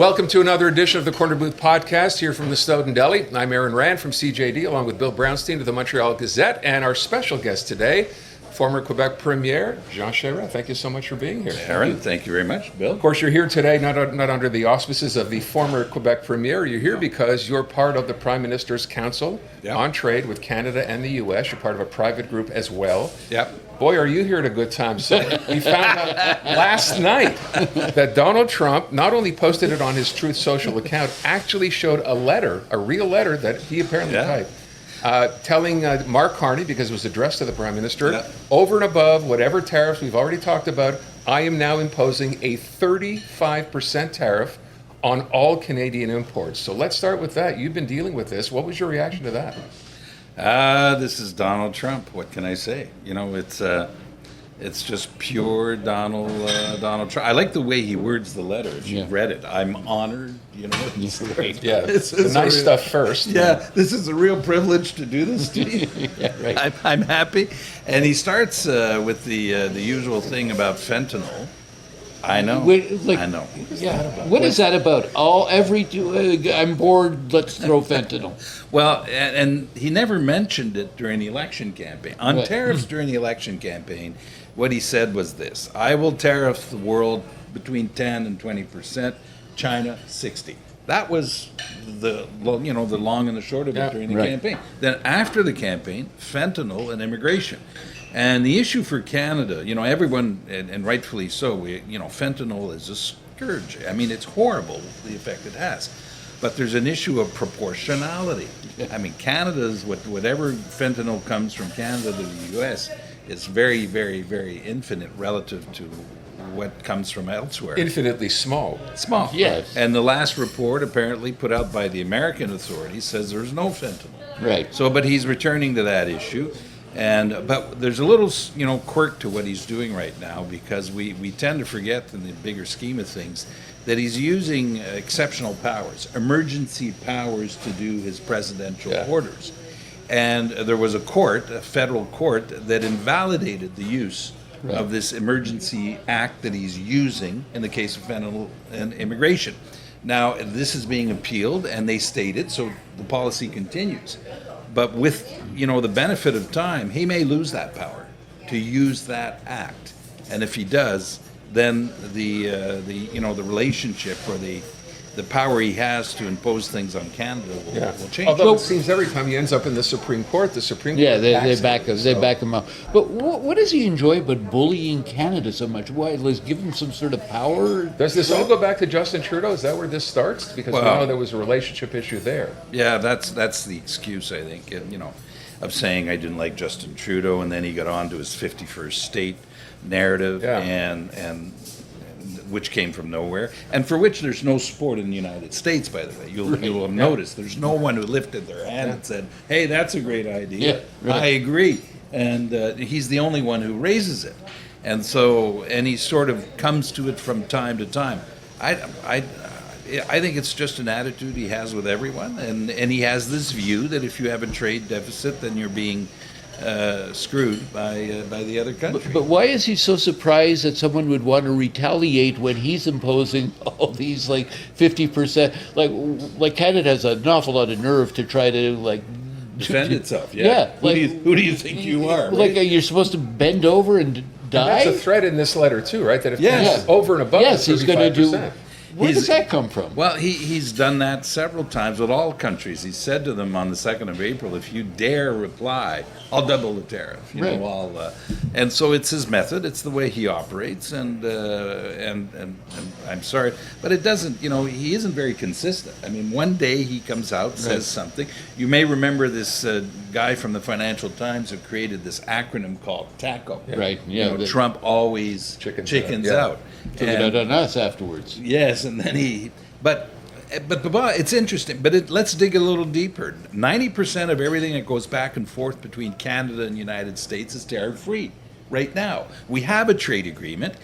Welcome to another edition of the Corner Booth Podcast here from the Snowdon Deli. I'm Aaron Rand from CJD along with Bill Brownstein of the Montreal Gazette, and our special guest today, former Quebec Premier, Jean Charest. Thank you so much for being here. Aaron, thank you very much. Bill? Of course, you're here today not under the auspices of the former Quebec Premier. You're here because you're part of the Prime Minister's Council on Trade with Canada and the U.S. You're part of a private group as well. Yep. Boy, are you here at a good time. So we found out last night that Donald Trump not only posted it on his Truth Social account, actually showed a letter, a real letter that he apparently typed, telling Mark Carney, because it was addressed to the Prime Minister, over and above whatever tariffs we've already talked about, I am now imposing a 35% tariff on all Canadian imports. So let's start with that. You've been dealing with this. What was your reaction to that? This is Donald Trump. What can I say? You know, it's just pure Donald Trump. I like the way he words the letter. If you've read it, I'm honored. You know, it's great. Yeah, it's the nice stuff first. Yeah, this is a real privilege to do this to you. I'm happy. And he starts with the usual thing about fentanyl. I know. I know. What is that about? I'm bored. Let's throw fentanyl. Well, and he never mentioned it during the election campaign. On tariffs during the election campaign, what he said was this: I will tariff the world between 10 and 20%, China 60. That was the long and the short of it during the campaign. Then after the campaign, fentanyl and immigration. And the issue for Canada, you know, everyone, and rightfully so, fentanyl is a scourge. I mean, it's horrible, the effect it has. But there's an issue of proportionality. I mean, Canada's, whatever fentanyl comes from Canada to the U.S. is very, very, very infinite relative to what comes from elsewhere. Infinitely small. Small. Yes. And the last report apparently put out by the American authorities says there's no fentanyl. Right. So, but he's returning to that issue. But there's a little, quirk to what he's doing right now, because we tend to forget in the bigger scheme of things that he's using exceptional powers, emergency powers, to do his presidential orders. And there was a federal court, that invalidated the use of this emergency act that he's using in the case of fentanyl and immigration. Now, this is being appealed, and they state it, so the policy continues. But with, the benefit of time, he may lose that power to use that act. And if he does, then the relationship or the power he has to impose things on Canada will change. Although it seems every time he ends up in the Supreme Court, they back him up. But what does he enjoy about bullying Canada so much? Why? Let's give him some sort of power? Does this all go back to Justin Trudeau? Is that where this starts? Because we know there was a relationship issue there. Yeah, that's the excuse, I think, of saying I didn't like Justin Trudeau, and then he got on to his 51st state narrative, and which came from nowhere, and for which there's no support in the United States, by the way. You'll have noticed there's no one who lifted their hand and said, hey, that's a great idea. I agree. And he's the only one who raises it. And he sort of comes to it from time to time. I think it's just an attitude he has with everyone, and he has this view that if you have a trade deficit, then you're being screwed by the other country. But why is he so surprised that someone would want to retaliate when he's imposing all these 50%? Like Canada has an awful lot of nerve to try to defend itself. Who do you think you are? Right? You're supposed to bend over and die. And that's a threat in this letter too, right? That if it's over and above, he's going to do. Where does that come from? Well, he's done that several times with all countries. He said to them on the 2nd of April, if you dare reply, I'll double the tariff. And so it's his method. It's the way he operates. And I'm sorry, but it doesn't, he isn't very consistent. I mean, one day he comes out, says something. You may remember this guy from the Financial Times who created this acronym called TACO. Right, yeah. Trump always chickens out. Took it out on us afterwards. Yes, and then but it's interesting. But let's dig a little deeper. 90% of everything that goes back and forth between Canada and the United States is tariff-free right now. We have a trade agreement.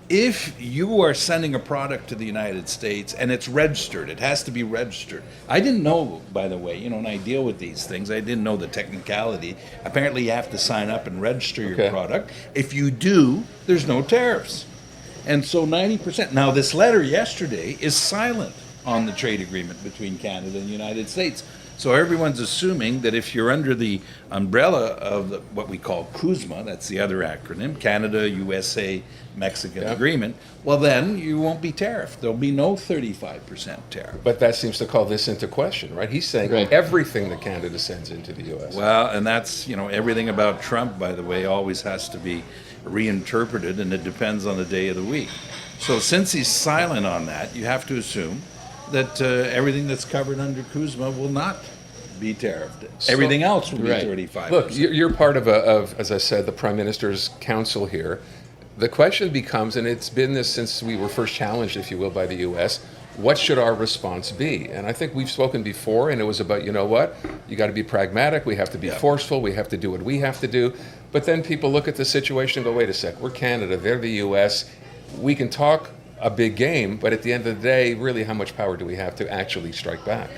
If you are sending a product to the United States and it's registered, it has to be registered. I didn't know, by the way, and I deal with these things, I didn't know the technicality. Apparently you have to sign up and register your product. If you do, there's no tariffs. And so 90%. Now, this letter yesterday is silent on the trade agreement between Canada and the United States. So everyone's assuming that if you're under the umbrella of what we call CUSMA, that's the other acronym, Canada-USA Mexican Agreement, well then you won't be tariffed. There'll be no 35% tariff. But that seems to call this into question, right? He's saying everything that Canada sends into the U.S. Well, and that's, everything about Trump, by the way, always has to be reinterpreted, and it depends on the day of the week. So since he's silent on that, you have to assume that everything that's covered under CUSMA will not be tariffed. Everything else will be 35%. Look, you're part of, as I said, the Prime Minister's council here. The question becomes, and it's been this since we were first challenged, if you will, by the U.S., what should our response be? And I think we've spoken before, and it was about, you got to be pragmatic, we have to be forceful, we have to do what we have to do. But then people look at the situation and go, wait a sec, we're Canada, they're the U.S., we can talk a big game, but at the end of the day, really, how much power do we have to actually strike back?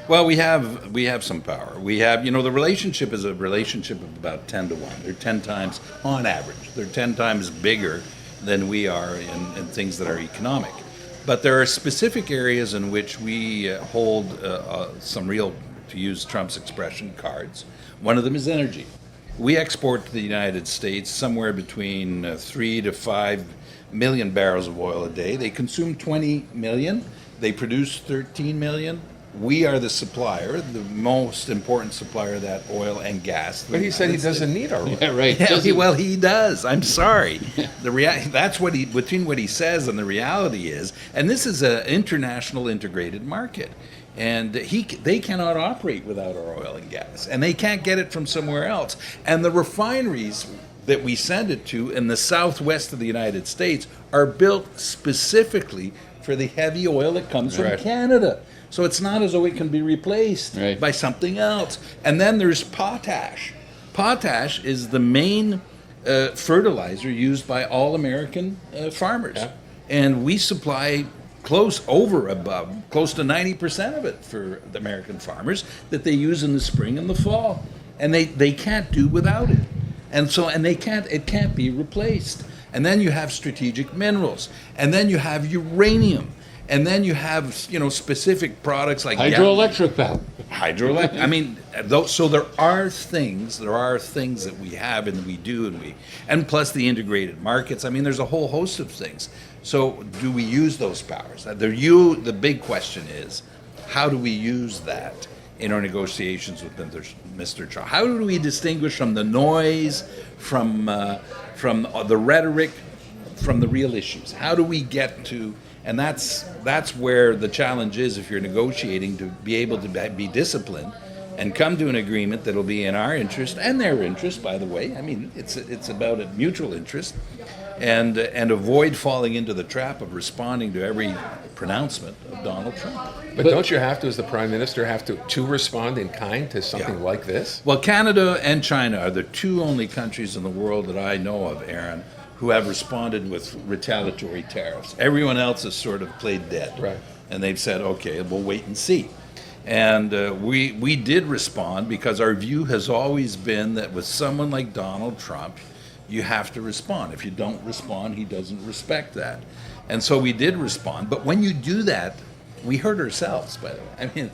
Well, we have some power. We have, the relationship is a relationship of about 10 to 1. They're 10 times, on average, they're 10 times bigger than we are in things that are economic. But there are specific areas in which we hold some real, to use Trump's expression, cards. One of them is energy. We export to the United States somewhere between 3 to 5 million barrels of oil a day. They consume 20 million. They produce 13 million. We are the supplier, the most important supplier of that oil and gas. But he said he doesn't need our oil. Yeah, right. Yeah, well, he does. I'm sorry. That's what between what he says and the reality is, and this is an international integrated market, and they cannot operate without our oil and gas, and they can't get it from somewhere else. And the refineries that we send it to in the southwest of the United States are built specifically for the heavy oil that comes from Canada. So it's not as though it can be replaced by something else. And then there's potash. Potash is the main fertilizer used by all American farmers. Yeah. And we supply close to 90% of it for the American farmers that they use in the spring and the fall. And they can't do without it. And it can't be replaced. And then you have strategic minerals. And then you have uranium. And then you have, specific products like hydroelectric power. Hydroelectric. I mean, so there are things that we have and we do, and plus the integrated markets. I mean, there's a whole host of things. So do we use those powers? The big question is, how do we use that in our negotiations with Mr. Trump? How do we distinguish from the noise, from the rhetoric, from the real issues? How do we get to, and that's where the challenge is if you're negotiating, to be able to be disciplined and come to an agreement that'll be in our interest and their interest, by the way. I mean, it's about a mutual interest, and avoid falling into the trap of responding to every pronouncement of Donald Trump. But don't you have to, as the Prime Minister, have to respond in kind to something like this? Well, Canada and China are the two only countries in the world that I know of, Aaron, who have responded with retaliatory tariffs. Everyone else has sort of played dead. Right. And they've said, okay, we'll wait and see. And we did respond because our view has always been that with someone like Donald Trump, you have to respond. If you don't respond, he doesn't respect that. And so we did respond. But when you do that, we hurt ourselves, by the way. I mean,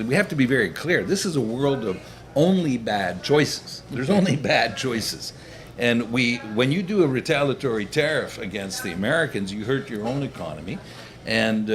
we have to be very clear. This is a world of only bad choices. There's only bad choices. And when you do a retaliatory tariff against the Americans, you hurt your own economy, and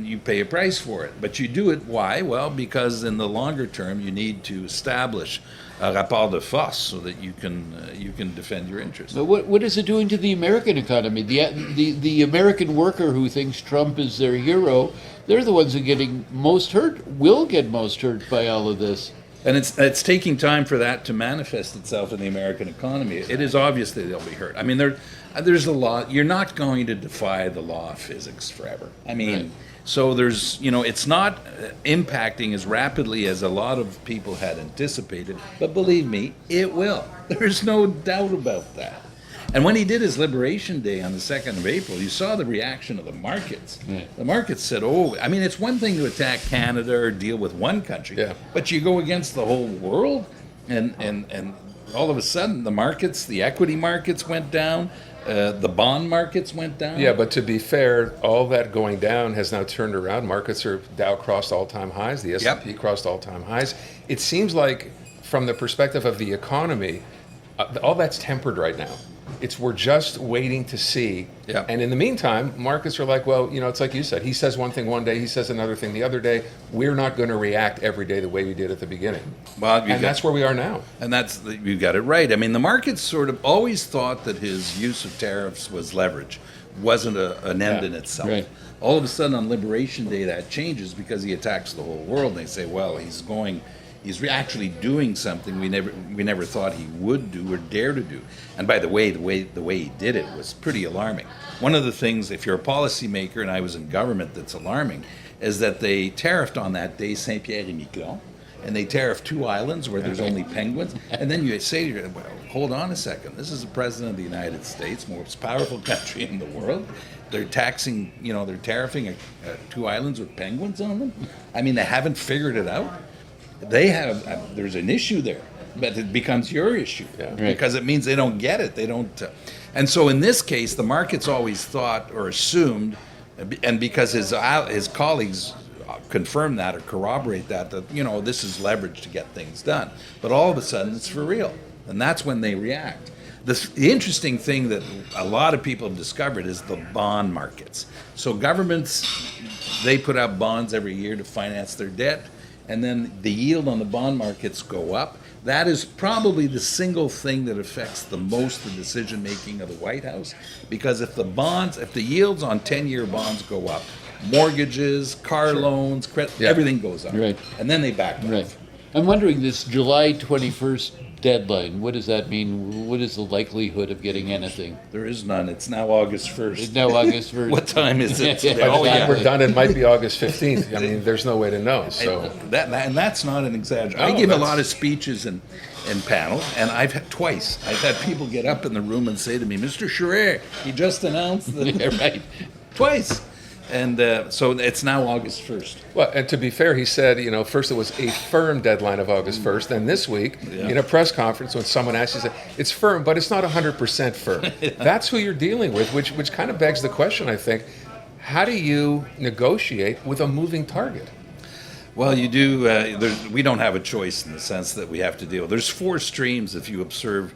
you pay a price for it. But you do it, why? Well, because in the longer term, you need to establish a rapport de force so that you can defend your interests. But what is it doing to the American economy? The American worker who thinks Trump is their hero, they're the ones who are getting most hurt, will get most hurt by all of this. And it's taking time for that to manifest itself in the American economy. It is obvious that they'll be hurt. I mean, there's a law. You're not going to defy the law of physics forever. I mean, so there's, it's not impacting as rapidly as a lot of people had anticipated. But believe me, it will. There's no doubt about that. And when he did his Liberation Day on the 2nd of April, you saw the reaction of the markets. Yeah. The markets said, it's one thing to attack Canada or deal with one country, but you go against the whole world, and all of a sudden, the markets, the equity markets went down, the bond markets went down. Yeah, but to be fair, all that going down has now turned around. Markets are, Dow crossed all-time highs, the S&P crossed all-time highs. It seems like, from the perspective of the economy, all that's tempered right now. We're just waiting to see. Yeah. And in the meantime, markets are like, well, it's like you said. He says one thing one day, he says another thing the other day. We're not going to react every day the way we did at the beginning. Well, that's where we are now. And you got it right. I mean, the markets sort of always thought that his use of tariffs was leverage, wasn't an end in itself. Right. All of a sudden, on Liberation Day, that changes because he attacks the whole world. And they say, well, he's actually doing something we never thought he would do or dare to do. And by the way he did it was pretty alarming. One of the things, if you're a policymaker, and I was in government, that's alarming, is that they tariffed on that day Saint-Pierre et Miquelon, and they tariffed 2 islands where there's only penguins. And then you say to yourself, well, hold on a second. This is the president of the United States, most powerful country in the world. They're taxing, they're tariffing 2 islands with penguins on them. I mean, they haven't figured it out. They have, there's an issue there, but it becomes your issue because it means they don't get it. They don't. And so in this case, the markets always thought or assumed, and because his colleagues confirm that or corroborate that this is leverage to get things done. But all of a sudden, it's for real. And that's when they react. The interesting thing that a lot of people have discovered is the bond markets. So governments, they put out bonds every year to finance their debt, and then the yield on the bond markets go up. That is probably the single thing that affects the most the decision-making of the White House, because if the yields on 10-year bonds go up, mortgages, car loans, credit, everything goes up. Right. And then they back off. Right. I'm wondering, this July 21st deadline, what does that mean? What is the likelihood of getting anything? There is none. It's now August 1st. It's now August 1st. What time is it today? By the time exactly. we're done, it might be August 15th. I mean, there's no way to know. So And that's not an exaggeration. I No, give a that's- lot of speeches in panels, and I've had people get up in the room and say to me, Mr. Charest, he just announced that. Yeah, right. Twice. And so it's now August 1st. Well, and to be fair, he said, first it was a firm deadline of August 1st. Then this week, in a press conference, when someone asked, he said, it's firm, but it's not 100% firm. That's who you're dealing with, which kind of begs the question, I think. How do you negotiate with a moving target? Well, you do. We don't have a choice in the sense that we have to deal. There's 4 streams if you observe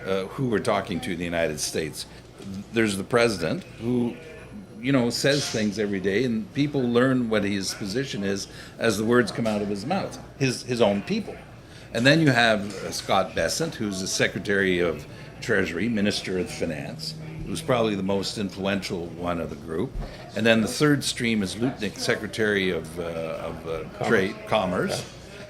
who we're talking to in the United States. There's the president who says things every day, and people learn what his position is as the words come out of his mouth, his own people. And then you have Scott Bessent, who's the Secretary of Treasury, Minister of Finance, who's probably the most influential one of the group. And then the third stream is Lutnick, Secretary of Trade, Commerce.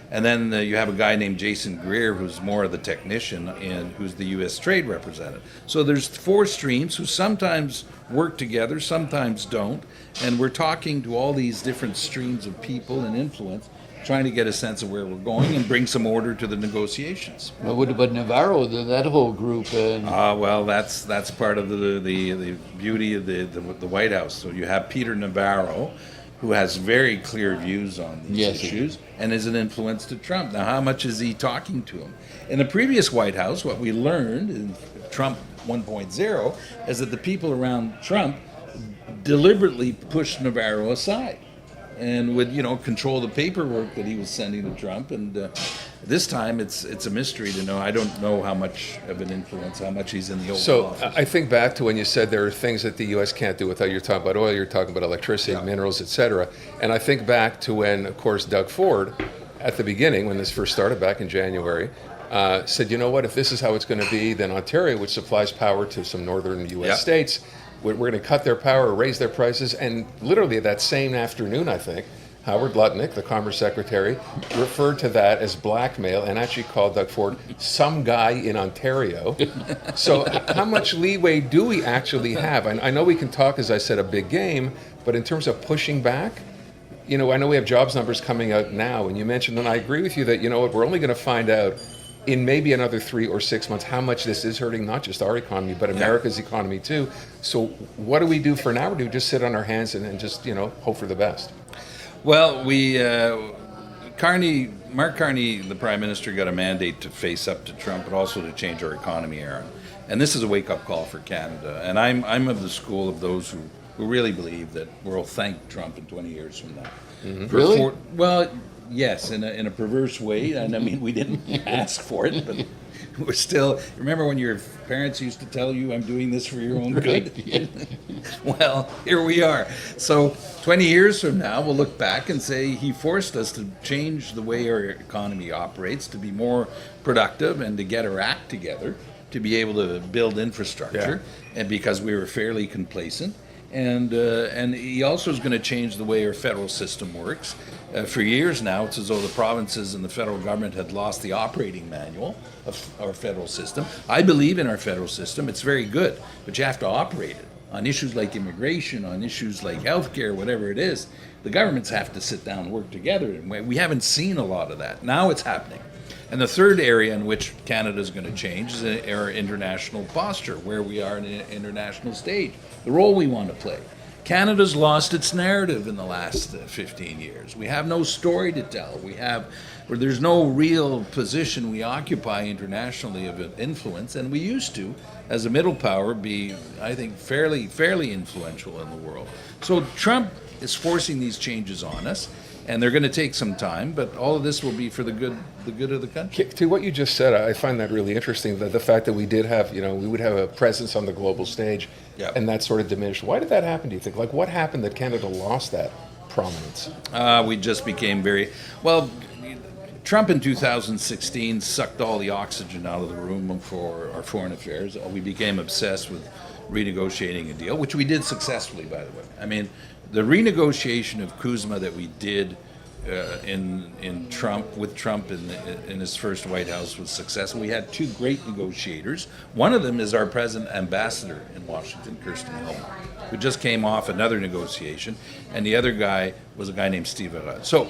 And then you have a guy named Jason Greer, who's more of the technician and who's the U.S. Trade Representative. So there's 4 streams who sometimes work together, sometimes don't. And we're talking to all these different streams of people and influence, trying to get a sense of where we're going and bring some order to the negotiations. Well, what about Navarro, that whole group? Well, that's part of the beauty of the White House. So you have Peter Navarro, who has very clear views on these issues and is an influence to Trump. Now, how much is he talking to him? In the previous White House, what we learned in Trump 1.0 is that the people around Trump deliberately pushed Navarro aside and would, control the paperwork that he was sending to Trump. And this time, it's a mystery to know. I don't know how much of an influence, how much he's in the Oval Office. I think back to when you said there are things that the U.S. can't do without. You're talking about oil, you're talking about electricity, minerals, et cetera. And I think back to when, of course, Doug Ford, at the beginning, when this first started back in January, said, you know what, if this is how it's going to be, then Ontario, which supplies power to some northern U.S. states, we're going to cut their power, raise their prices. And literally that same afternoon, I think, Howard Lutnick, the Commerce Secretary, referred to that as blackmail and actually called Doug Ford some guy in Ontario. So how much leeway do we actually have? I know we can talk, as I said, a big game, but in terms of pushing back, I know we have jobs numbers coming out now, and you mentioned, and I agree with you that, we're only going to find out in maybe another 3 or 6 months how much this is hurting not just our economy, but America's economy too. So what do we do for now? Or do we just sit on our hands and just, hope for the best? Well, we Mark Carney, the Prime Minister, got a mandate to face up to Trump, but also to change our economy, Aaron. And this is a wake-up call for Canada. And I'm of the school of those who really believe that we'll thank Trump in 20 years from now. Really? Well, yes, in a perverse way. And I mean, we didn't ask for it, but we're still. Remember when your parents used to tell you, "I'm doing this for your own good"? Yeah. Well, here we are. So 20 years from now, we'll look back and say he forced us to change the way our economy operates, to be more productive and to get our act together, to be able to build infrastructure, and because we were fairly complacent. And he also is going to change the way our federal system works. For years now, it's as though the provinces and the federal government had lost the operating manual of our federal system. I believe in our federal system. It's very good, but you have to operate it. On issues like immigration, on issues like healthcare, whatever it is, the governments have to sit down and work together. And we haven't seen a lot of that. Now it's happening. And the third area in which Canada is going to change is our international posture, where we are in an international stage, the role we want to play. Canada's lost its narrative in the last 15 years. We have no story to tell. There's no real position we occupy internationally of influence, and we used to, as a middle power, be, I think, fairly influential in the world. So Trump is forcing these changes on us, and they're going to take some time, but all of this will be for the good of the country. To what you just said, I find that really interesting, that the fact that we did have, we would have a presence on the global stage, and that sort of diminished. Why did that happen, do you think? Like, what happened that Canada lost that prominence? We just became Trump in 2016 sucked all the oxygen out of the room for our foreign affairs. We became obsessed with renegotiating a deal, which we did successfully, by the way. I mean, the renegotiation of CUSMA that we did in Trump in his first White House was successful. We had two great negotiators. One of them is our present ambassador in Washington, Kirsten Hillman, who just came off another negotiation, and the other guy was a guy named Steve Arad. So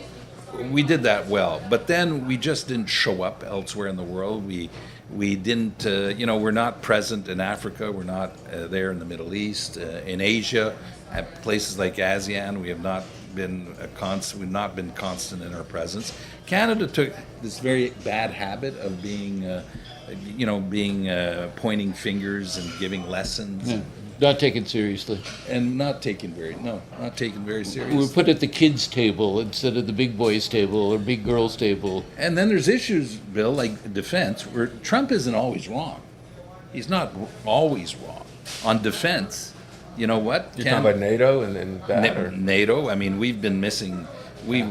we did that well, but then we just didn't show up elsewhere in the world. We didn't, we're not present in Africa. We're not there in the Middle East, in Asia, at places like ASEAN. We have not been We've not been constant in our presence. Canada took this very bad habit of pointing fingers and giving lessons. Yeah. Not taken seriously. And not taken very seriously. We put at the kids' table instead of the big boys' table or big girls' table. And then there's issues, Bill, like defense, where Trump isn't always wrong. He's not always wrong. On defense, you know what? You're talking about NATO and that? NATO, I mean, we've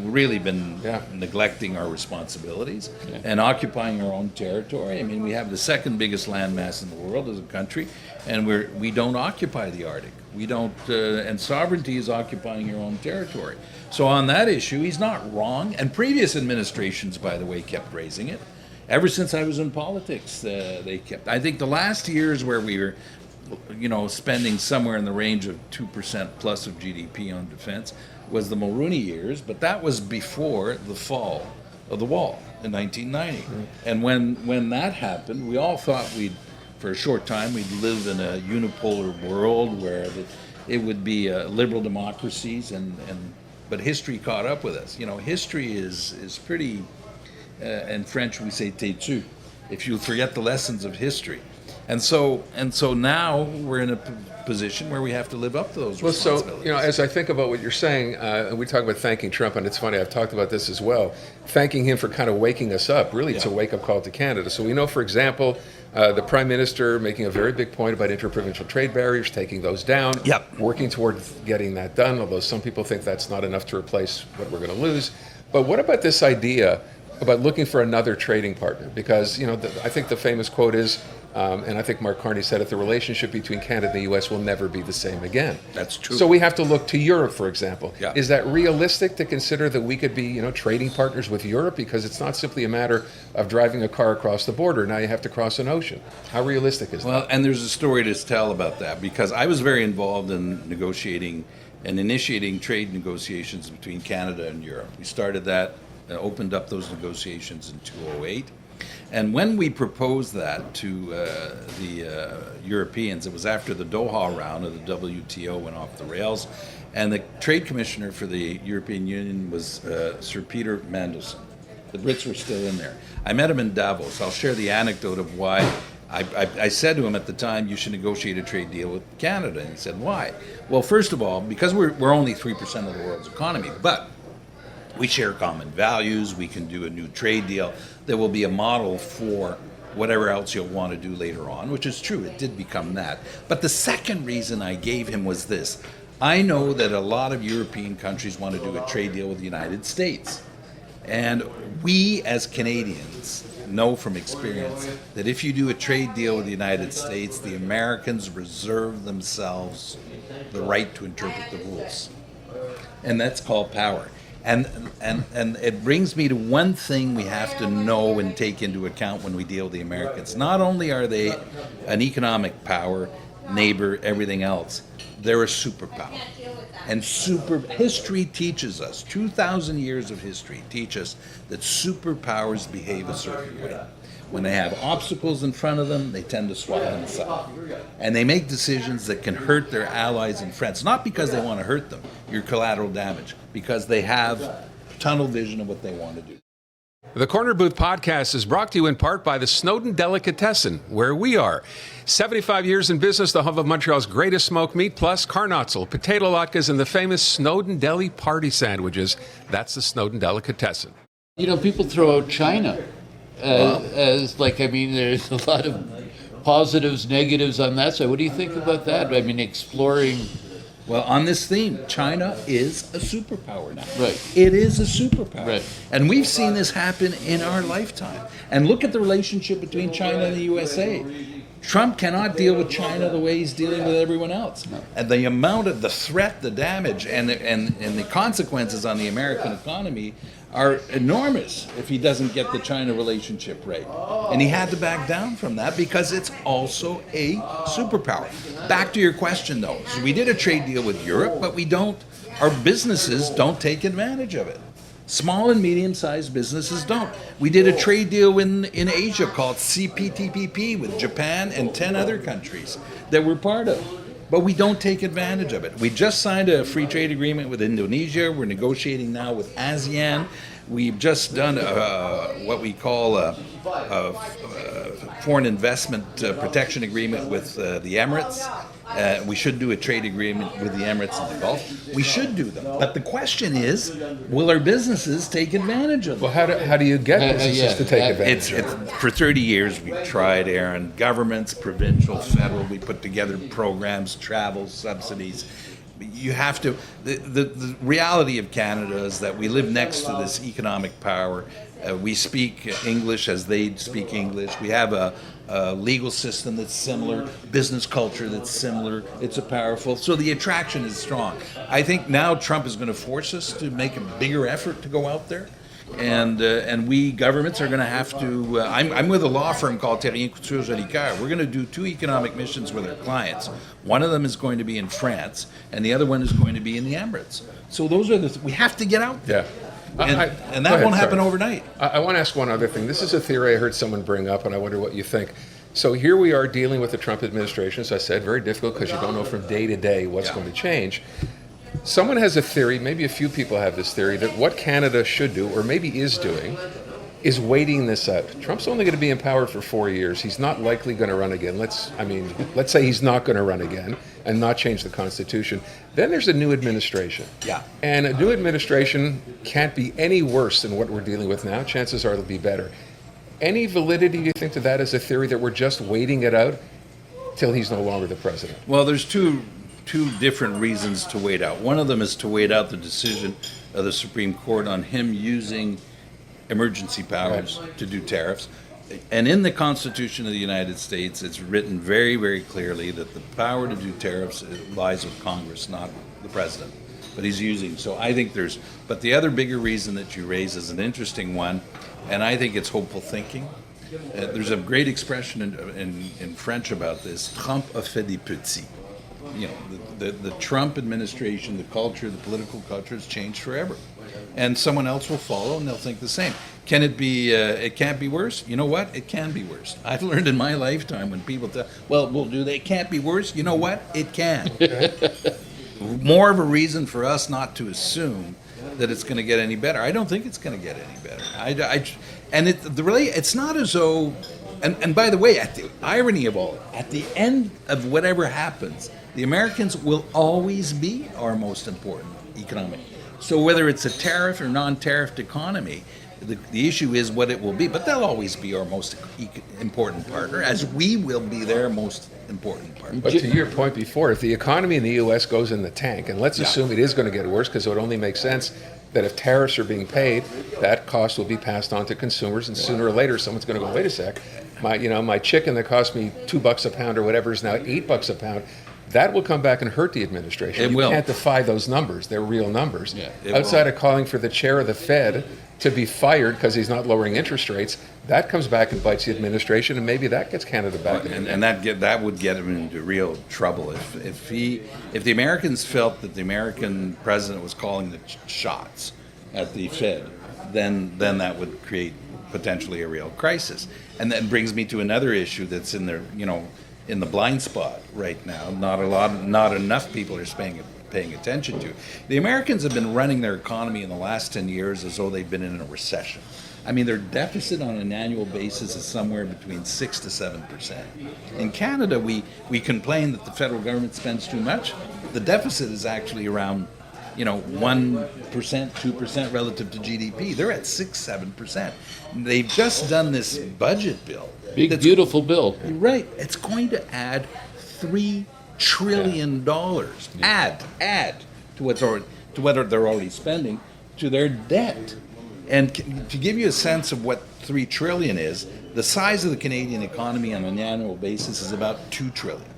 really been neglecting our responsibilities and occupying our own territory. I mean, we have the second biggest landmass in the world as a country, and we don't occupy the Arctic. We don't, and sovereignty is occupying your own territory. So on that issue, he's not wrong. And previous administrations, by the way, kept raising it. Ever since I was in politics, they kept. I think the last years where we were, spending somewhere in the range of 2% plus of GDP on defense was the Mulroney years, but that was before the fall of the wall in 1990. Mm-hmm. And when that happened, we all thought for a short time, we'd live in a unipolar world where it would be liberal democracies, but history caught up with us. History is pretty, in French we say têtu, if you forget the lessons of history. And so now we're in a position where we have to live up to those responsibilities. So, as I think about what you're saying, and we talk about thanking Trump, and it's funny, I've talked about this as well, thanking him for kind of waking us up, really it's a wake-up call to Canada. So we know, for example, the Prime Minister making a very big point about interprovincial trade barriers, taking those down, working toward getting that done, although some people think that's not enough to replace what we're going to lose. But what about this idea about looking for another trading partner? Because, I think the famous quote is, and I think Mark Carney said it, the relationship between Canada and the U.S. will never be the same again. That's true. So we have to look to Europe, for example. Yeah. Is that realistic to consider that we could be, trading partners with Europe? Because it's not simply a matter of driving a car across the border. Now you have to cross an ocean. How realistic is that? Well, and there's a story to tell about that, because I was very involved in negotiating and initiating trade negotiations between Canada and Europe. We started that, opened up those negotiations in 2008. And when we proposed that to the Europeans, it was after the Doha round of the WTO went off the rails, and the trade commissioner for the European Union was Sir Peter Mandelson. The Brits were still in there. I met him in Davos. I'll share the anecdote of why. I said to him at the time, you should negotiate a trade deal with Canada. And he said, why? Well, first of all, because we're only 3% of the world's economy, but we share common values. We can do a new trade deal that will be a model for whatever else you'll want to do later on, which is true. It did become that. But the second reason I gave him was this. I know that a lot of European countries want to do a trade deal with the United States. And we as Canadians know from experience that if you do a trade deal with the United States, the Americans reserve themselves the right to interpret the rules. And that's called power. And it brings me to one thing we have to know and take into account when we deal with the Americans. Not only are they an economic power, neighbor, everything else, they're a superpower. And history teaches us, 2,000 years of history teach us that superpowers behave a certain way. When they have obstacles in front of them, they tend to swallow them aside. And they make decisions that can hurt their allies and friends, not because they want to hurt them, your collateral damage, because they have tunnel vision of what they want to do. The Corner Booth podcast is brought to you in part by the Snowdon Delicatessen, where we are. 75 years in business, the home of Montreal's greatest smoked meat, plus carnotzel, potato latkes, and the famous Snowdon Deli party sandwiches. That's the Snowdon Delicatessen. You know, people throw out China as like, I mean, there's a lot of positives, negatives on that side. What do you think about that? I mean, exploring... Well, on this theme, China is a superpower now. Right. It is a superpower. Right. And we've seen this happen in our lifetime. And look at the relationship between China and the USA. Trump cannot deal with China the way he's dealing with everyone else. No. And the amount of the threat, the damage, and the consequences on the American economy are enormous if he doesn't get the China relationship right. And he had to back down from that because it's also a superpower. Back to your question, though. So we did a trade deal with Europe, but our businesses don't take advantage of it. Small and medium-sized businesses don't. We did a trade deal in Asia called CPTPP with Japan and 10 other countries that we're part of. But we don't take advantage of it. We just signed a free trade agreement with Indonesia. We're negotiating now with ASEAN. We've just done what we call a foreign investment protection agreement with the Emirates. We should do a trade agreement with the Emirates and the Gulf. We should do them. But the question is, will our businesses take advantage of them? Well, how do you get businesses to take advantage of it? For 30 years, we've tried, Aaron. Governments, provincial, federal, we put together programs, travel, subsidies. You have to. The reality of Canada is that we live next to this economic power. We speak English as they speak English. We have a legal system that's similar, business culture that's similar. It's powerful. So the attraction is strong. I think now Trump is going to force us to make a bigger effort to go out there. And we governments are going to have to. I'm with a law firm called Tariff. We're going to do 2 economic missions with our clients. One of them is going to be in France, and the other one is going to be in the Emirates. So those are we have to get out there. Yeah. And that won't happen overnight. I want to ask one other thing. This is a theory I heard someone bring up, and I wonder what you think. So here we are dealing with the Trump administration, as I said, very difficult because you don't know from day to day what's going to change. Someone has a theory, maybe a few people have this theory, that what Canada should do, or maybe is doing, is waiting this out. Trump's only going to be in power for 4 years. He's not likely going to run again. Let's say he's not going to run again and not change the Constitution. Then there's a new administration. Yeah. And a new administration can't be any worse than what we're dealing with now. Chances are it'll be better. Any validity, do you think, to that as a theory that we're just waiting it out till he's no longer the president? Well, there's two different reasons to wait out. One of them is to wait out the decision of the Supreme Court on him using emergency powers to do tariffs. And in the Constitution of the United States, it's written very, very clearly that the power to do tariffs lies with Congress, not the president. But he's using. So I think but the other bigger reason that you raise is an interesting one, and I think it's hopeful thinking. There's a great expression in French about this. Trump a fait des petits. You know, the Trump administration, the culture, the political culture has changed forever. and someone else will follow, and they'll think the same. Can it be? It can't be worse. You know what? It can be worse. I've learned in my lifetime when people tell, well, it can't be worse. You know what? It can. More of a reason for us not to assume that it's going to get any better. I don't think it's going to get any better. It's not as though. And by the way, at the irony of all it, at the end of whatever happens, the Americans will always be our most important economic. So whether it's a tariff or non-tariffed economy, the issue is what it will be. But they'll always be our most important partner, as we will be their most important partner. But to your point before, if the economy in the U.S. goes in the tank, and let's assume it is going to get worse, because it would only make sense that if tariffs are being paid, that cost will be passed on to consumers, and sooner or later someone's going to go, wait a sec, my chicken that cost me $2 a pound or whatever is now $8 a pound. That will come back and hurt the administration. You can't defy those numbers. They're real numbers. Outside of calling for the chair of the Fed to be fired because he's not lowering interest rates, that comes back and bites the administration, and maybe that gets Canada back. And that would get him into real trouble if the Americans felt that the American president was calling the shots at the Fed, then that would create potentially a real crisis. And that brings me to another issue that's in the blind spot right now. Not enough people are paying attention to. The Americans have been running their economy in the last 10 years as though they've been in a recession. I mean, their deficit on an annual basis is somewhere between 6 to 7%. In Canada, we complain that the federal government spends too much. The deficit is actually around 1%, 2% relative to GDP. They're at 6, 7%. They've just done this budget bill. Big, beautiful bill. Right. It's going to add $3 trillion. Add to what they're already spending to their debt. And to give you a sense of what $3 trillion is, the size of the Canadian economy on an annual basis is about $2 trillion.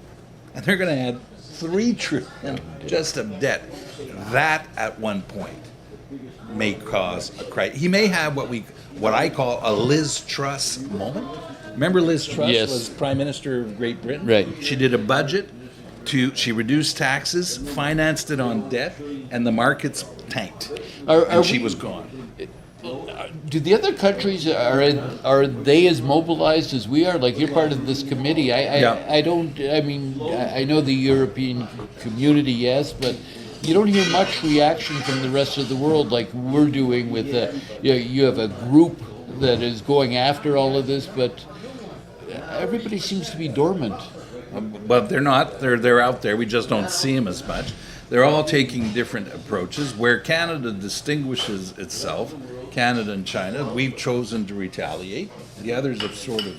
And they're going to add $3 trillion just of debt. That at one point may cause a crisis. He may have what I call a Liz Truss moment. Remember Liz Truss was Prime Minister of Great Britain? Right. She did a budget. She reduced taxes, financed it on debt, and the markets tanked. And she was gone. Do the other countries, are they as mobilized as we are? Like, you're part of this committee. I know the European community, yes, but you don't hear much reaction from the rest of the world like we're doing with, you have a group that is going after all of this, but everybody seems to be dormant. But they're not. They're out there. We just don't see them as much. They're all taking different approaches. Where Canada distinguishes itself, Canada and China, we've chosen to retaliate. The others have sort of,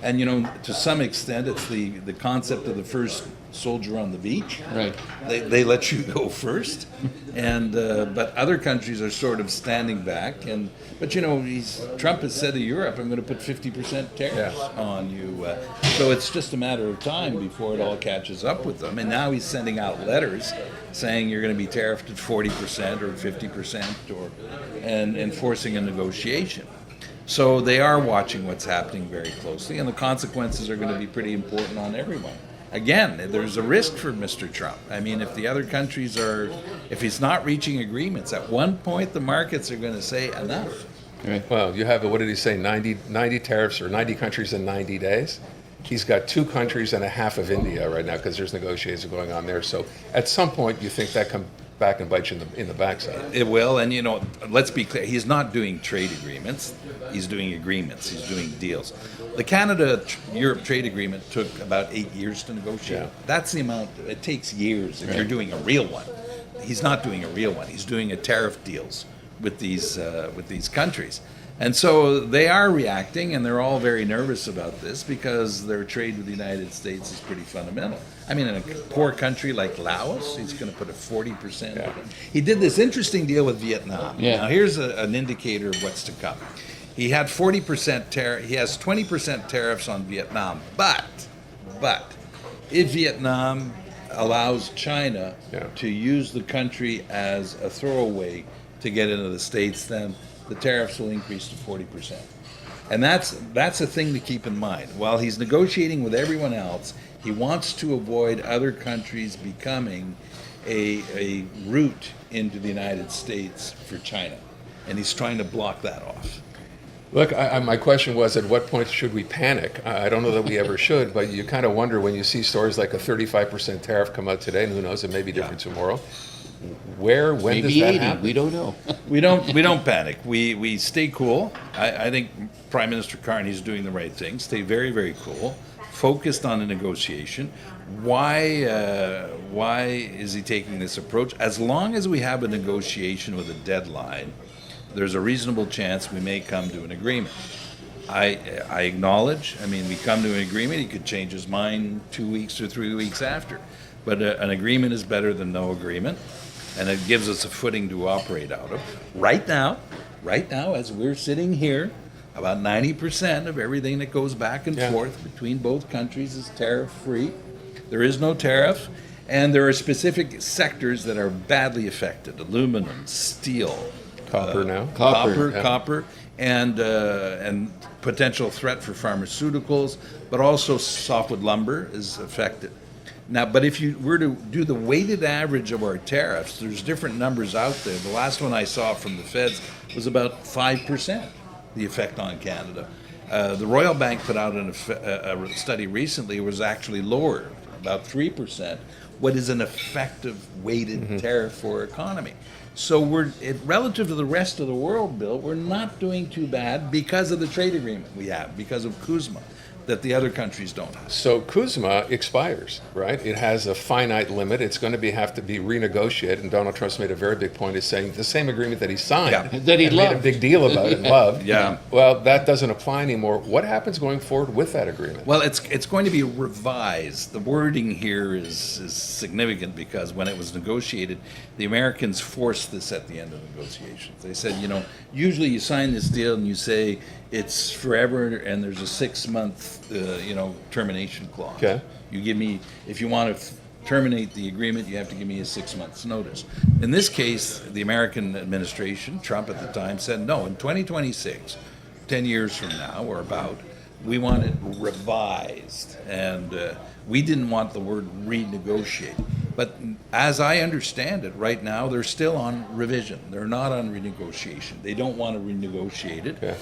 and to some extent, it's the concept of the first soldier on the beach. Right. They let you go first, and but other countries are sort of standing back. But Trump has said to Europe, "I'm going to put 50% tariffs on you." So it's just a matter of time before it all catches up with them. And now he's sending out letters saying you're going to be tariffed at 40% or 50%, and enforcing a negotiation. So they are watching what's happening very closely, and the consequences are going to be pretty important on everyone. Again, there's a risk for Mr. Trump. I mean, if the other countries if he's not reaching agreements, at one point the markets are going to say enough. Right. Well, you have, what did he say, 90 tariffs or 90 countries in 90 days? He's got 2 countries and a half of India right now because there's negotiations going on there. So at some point, you think that comes back and bite you in the backside. It will, and let's be clear, he's not doing trade agreements. He's doing agreements. He's doing deals. The Canada-Europe trade agreement took about 8 years to negotiate. Yeah. That's the amount. It takes years if you're doing a real one. He's not doing a real one. He's doing a tariff deals with these countries. And so they are reacting, and they're all very nervous about this because their trade with the United States is pretty fundamental. I mean, in a poor country like Laos, he's going to put a 40%. Yeah. He did this interesting deal with Vietnam. Yeah. Now, here's an indicator of what's to come. He had 40% tariff. He has 20% tariffs on Vietnam. But if Vietnam allows China to use the country as a throwaway to get into the States, then the tariffs will increase to 40%. And that's a thing to keep in mind. While he's negotiating with everyone else, he wants to avoid other countries becoming a route into the United States for China, and he's trying to block that off. Look, my question was, at what point should we panic? I don't know that we ever should, but you kind of wonder when you see stories like a 35% tariff come out today, and who knows, it may be different tomorrow. When Maybe does that 80. happen? We don't know. We don't panic. We stay cool. I think Prime Minister Carney is doing the right thing. Stay very, very cool. Focused on a negotiation. Why is he taking this approach? As long as we have a negotiation with a deadline, there's a reasonable chance we may come to an agreement. I acknowledge, we come to an agreement, he could change his mind 2 weeks or 3 weeks after. But an agreement is better than no agreement, and it gives us a footing to operate out of. Right now, as we're sitting here, about 90% of everything that goes back and forth between both countries is tariff-free. There is no tariff, and there are specific sectors that are badly affected: aluminum, steel, Copper now? Copper, and potential threat for pharmaceuticals, but also softwood lumber is affected. Now, but if you were to do the weighted average of our tariffs, there's different numbers out there. The last one I saw from the feds was about 5%, the effect on Canada. The Royal Bank put out a study recently, was actually lower, about 3%, what is an effective weighted tariff for our economy. So relative to the rest of the world, Bill, we're not doing too bad because of the trade agreement we have, because of CUSMA, that the other countries don't have. So CUSMA expires, right? It has a finite limit. It's going to have to be renegotiated, and Donald Trump's made a very big point of saying the same agreement that he signed, that he and loved, made a big deal about and loved. Yeah. Well, that doesn't apply anymore. What happens going forward with that agreement? Well, it's going to be revised. The wording here is significant because when it was negotiated, the Americans forced this at the end of negotiations. They said, usually you sign this deal and you say it's forever, and there's a 6-month, termination clause. Okay. You give me, if you want to terminate the agreement, you have to give me a 6 months notice. In this case, the American administration, Trump at the time, said no. In 2026, 10 years from now or about, we want it revised, and we didn't want the word renegotiate. But as I understand it, right now they're still on revision. They're not on renegotiation. They don't want to renegotiate it. Okay.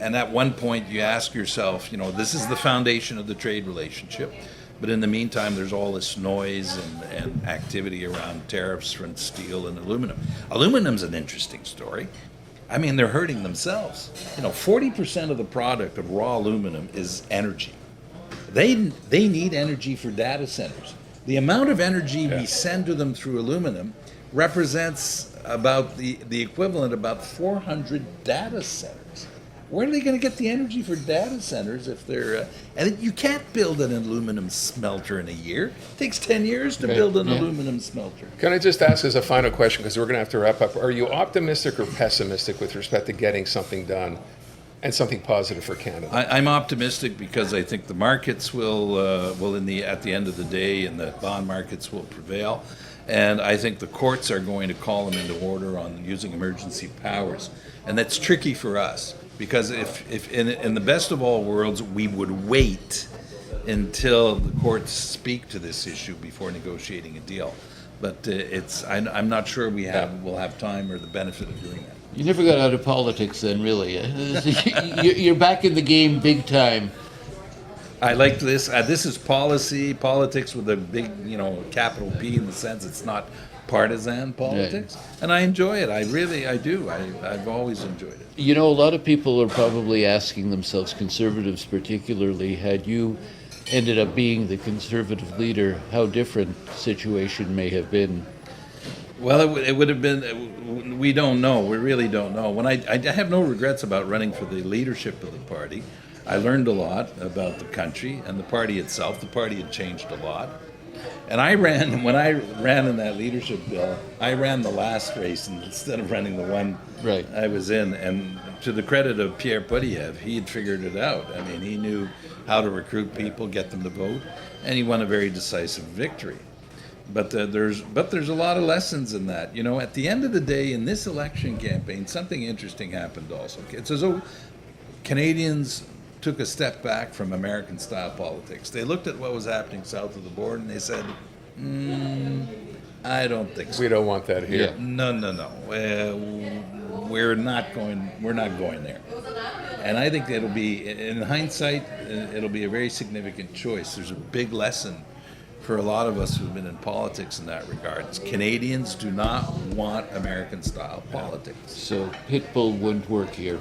And at one point you ask yourself, this is the foundation of the trade relationship. But in the meantime, there's all this noise and activity around tariffs from steel and aluminum. Aluminum's an interesting story. They're hurting themselves. 40% of the product of raw aluminum is energy. They need energy for data centers. The amount of energy we send to them through aluminum represents about the equivalent of about 400 data centers. Where are they going to get the energy for data centers if they're... and you can't build an aluminum smelter in a year. It takes 10 years to build an aluminum smelter. Can I just ask as a final question, because we're going to have to wrap up. Are you optimistic or pessimistic with respect to getting something done and something positive for Canada? I'm optimistic because I think the markets will at the end of the day, and the bond markets will prevail. And I think the courts are going to call them into order on using emergency powers. And that's tricky for us. Because if in the best of all worlds, we would wait until the courts speak to this issue before negotiating a deal. But I'm not sure we'll have time or the benefit of doing that. You never got out of politics then, really. You're back in the game big time. I like this. This is politics with a big, capital P, in the sense it's not partisan politics, and I enjoy it. I do. I've always enjoyed it. A lot of people are probably asking themselves, conservatives particularly, had you ended up being the conservative leader, how different situation may have been. Well, it would have been. We don't know. We really don't know. When I have no regrets about running for the leadership of the party. I learned a lot about the country and the party itself. The party had changed a lot. And when I ran in that leadership bill, I ran the last race instead of running the one I was in. And to the credit of Pierre Poilievre, he had figured it out. He knew how to recruit people, get them to vote, and he won a very decisive victory. But there's a lot of lessons in that. At the end of the day, in this election campaign, something interesting happened also. It's as though Canadians took a step back from American-style politics. They looked at what was happening south of the border and they said, I don't think so. We don't want that here. Yeah. No. We're not going there. And I think it'll be, in hindsight, it'll be a very significant choice. There's a big lesson for a lot of us who've been in politics in that regard. Canadians do not want American-style politics. So Pitbull wouldn't work here.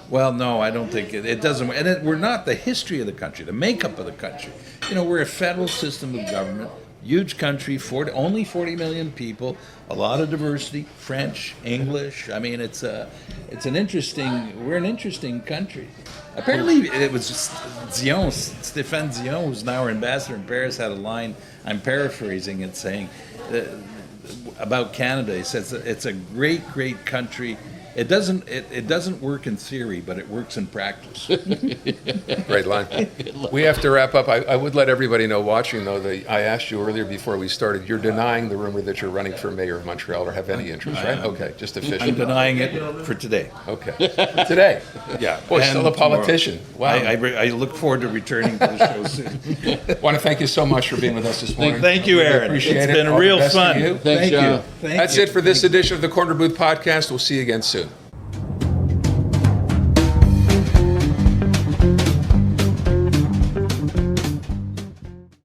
Well, no, I don't think it doesn't. And we're not the history of the country, the makeup of the country. We're a federal system of government, huge country, only 40 million people, a lot of diversity, French, English. I mean, we're an interesting country. Apparently, it was Stéphane Dion, who's now our ambassador in Paris, had a line, I'm paraphrasing it, saying about Canada. He says it's a great, great country. It doesn't work in theory, but it works in practice. Great line. We have to wrap up. I would let everybody know watching, though, that I asked you earlier before we started, you're denying the rumor that you're running for mayor of Montreal or have any interest, right? Okay, just officially. I'm denying it for today. Okay. Today? Yeah. Boy, and still a politician. Wow. I look forward to returning to the show soon. Want to thank you so much for being with us this morning. Thank you, Aaron. Appreciate It's it. been All the real best to fun. you. Thanks, Thank you. John. Thank That's you. it for this edition of the Corner Booth Podcast. We'll see you again soon.